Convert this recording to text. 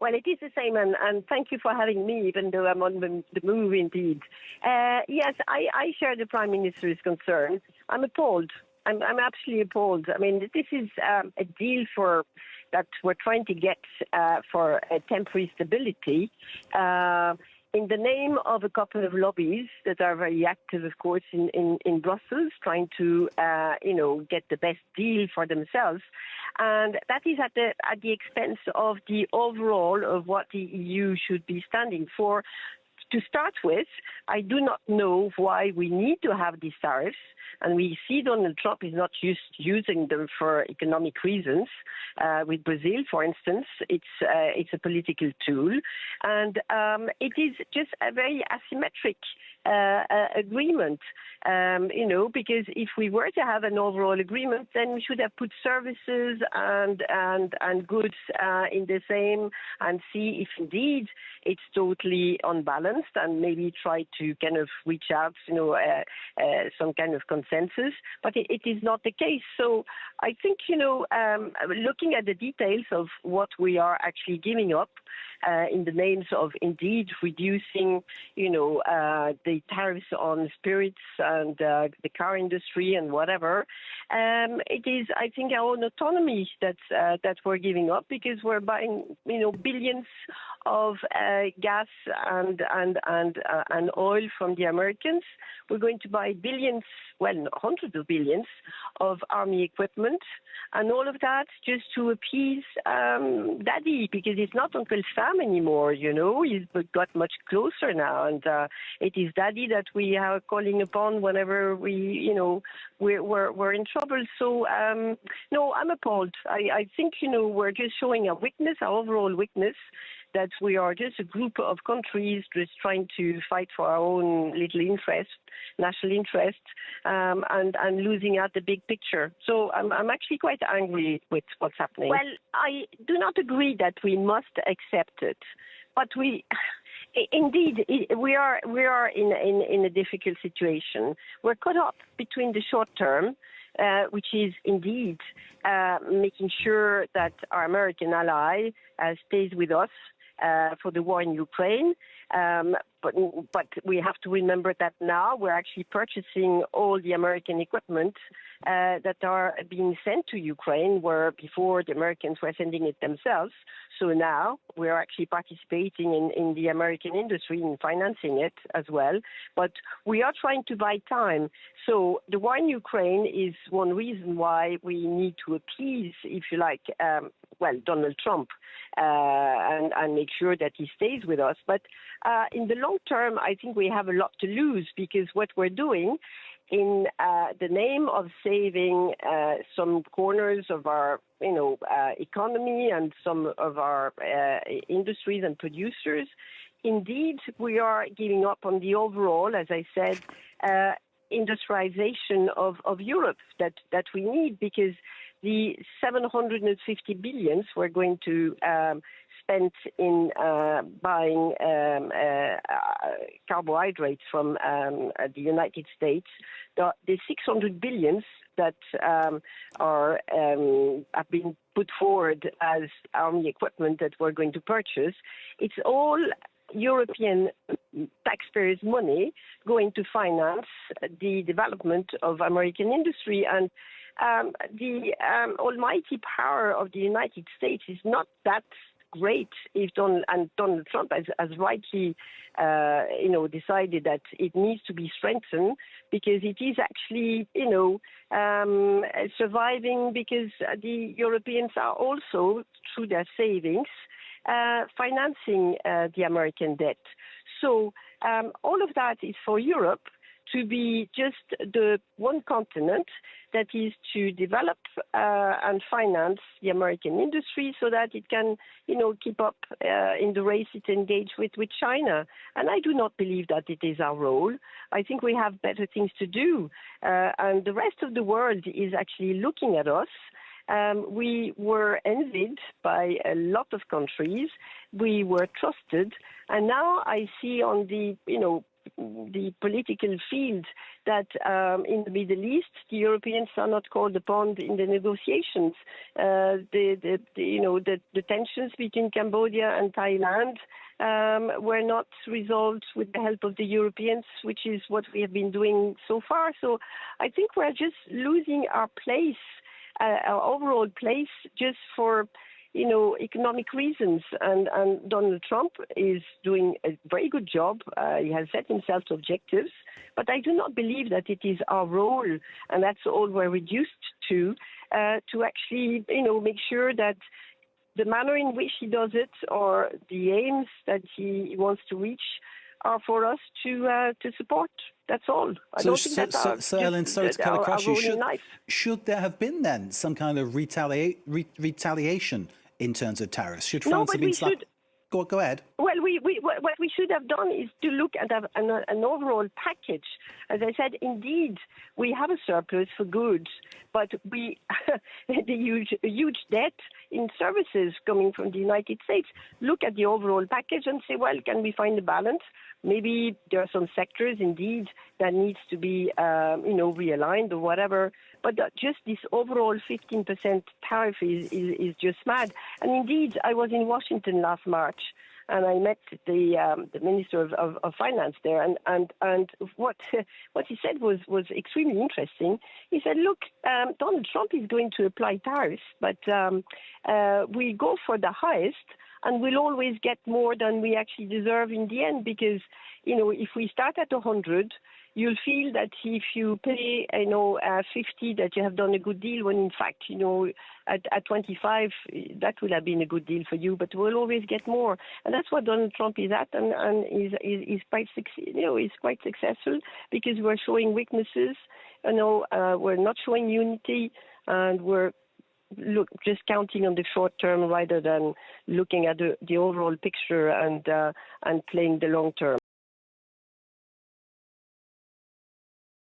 Well, it is the same, and thank you for having me, even though I'm on the move indeed. Yes, I share the Prime Minister's concern. I'm appalled. I'm absolutely appalled. I mean, this is a deal that we're trying to get for a temporary stability in the name of a couple of lobbies that are very active, of course, in Brussels, trying to, get the best deal for themselves. And that is at the expense of the overall of what the EU should be standing for. To start with, I do not know why we need to have these tariffs. And we see Donald Trump is not using them for economic reasons. With Brazil, for instance, it's a political tool. And it is just a very asymmetric agreement, because if we were to have an overall agreement, then we should have put services and goods in the same and see if indeed it's totally unbalanced and maybe try to kind of reach out, some kind of consensus. But it is not the case. So I think, looking at the details of what we are actually giving up in the names of indeed reducing, the tariffs on spirits and the car industry and whatever, it is, I think, our own autonomy that we're giving up because we're buying, billions of gas and oil from the Americans. We're going to buy billions, hundreds of billions of army equipment, and all of that just to appease Daddy, because it's not Uncle Sam anymore. He's got much closer now, and it is Daddy that we are calling upon whenever we're in trouble. So no, I'm appalled. I think we're just showing our weakness, our overall weakness, that we are just a group of countries just trying to fight for our own little interest, national interest, and losing out the big picture. So I'm actually quite angry with what's happening. Well, I do not agree that we must accept it, but indeed, we are in a difficult situation. We're caught up between the short term, which is indeed making sure that our American ally stays with us for the war in Ukraine. But we have to remember that now we're actually purchasing all the American equipment that are being sent to Ukraine, where before the Americans were sending it themselves. So now we're actually participating in the American industry and financing it as well. But we are trying to buy time. So the war in Ukraine is one reason why we need to appease, if you like, Donald Trump and make sure that he stays with us. But in the long term, I think we have a lot to lose, because what we're doing in the name of saving some corners of our economy and some of our industries and producers, indeed, we are giving up on the overall, as I said, industrialization of Europe that we need, because the 750 billions we're going to spend in buying carbohydrates from the United States, the 600 billions that have been put forward as army equipment that we're going to purchase, it's all European taxpayers' money going to finance the development of American industry. And the almighty power of the United States is not that great if Donald Trump has rightly, decided that it needs to be strengthened, because it is actually, surviving because the Europeans are also, through their savings, financing the American debt. So all of that is for Europe to be just the one continent that is to develop and finance the American industry so that it can, keep up in the race it engaged with China. And I do not believe that it is our role. I think we have better things to do. And the rest of the world is actually looking at us. We were envied by a lot of countries. We were trusted. And now I see on the, the political field that in the Middle East, the Europeans are not called upon in the negotiations. The tensions between Cambodia and Thailand were not resolved with the help of the Europeans, which is what we have been doing so far. So I think we're just losing our place, our overall place, just for economic reasons. And Donald Trump is doing a very good job. He has set himself objectives, but I do not believe that it is our role, and that's all we're reduced to actually, make sure that the manner in which he does it or the aims that he wants to reach are for us to support. That's all. I don't think that's our, so Ellen, sorry to cut across you. Should there have been then some kind of retaliation in terms of tariffs? Should France have been slapped? Go ahead. Well, what we should have done is to look at an overall package. As I said, indeed, we have a surplus for goods, but the huge debt in services coming from the United States. Look at the overall package and say, well, can we find a balance? Maybe there are some sectors, indeed, that needs to be, realigned or whatever. But just this overall 15% tariff is just mad. And indeed, I was in Washington last March, and I met the Minister of Finance there, and what he said was extremely interesting. He said, look, Donald Trump is going to apply tariffs, but we go for the highest, and we'll always get more than we actually deserve in the end, because, if we start at 100, you'll feel that if you pay, 50, that you have done a good deal, when in fact, at 25, that would have been a good deal for you, but we'll always get more. And that's what Donald Trump is at, and is quite, is quite successful, because we're showing weaknesses, we're not showing unity, and we're just counting on the short term rather than looking at the overall picture and playing the long term.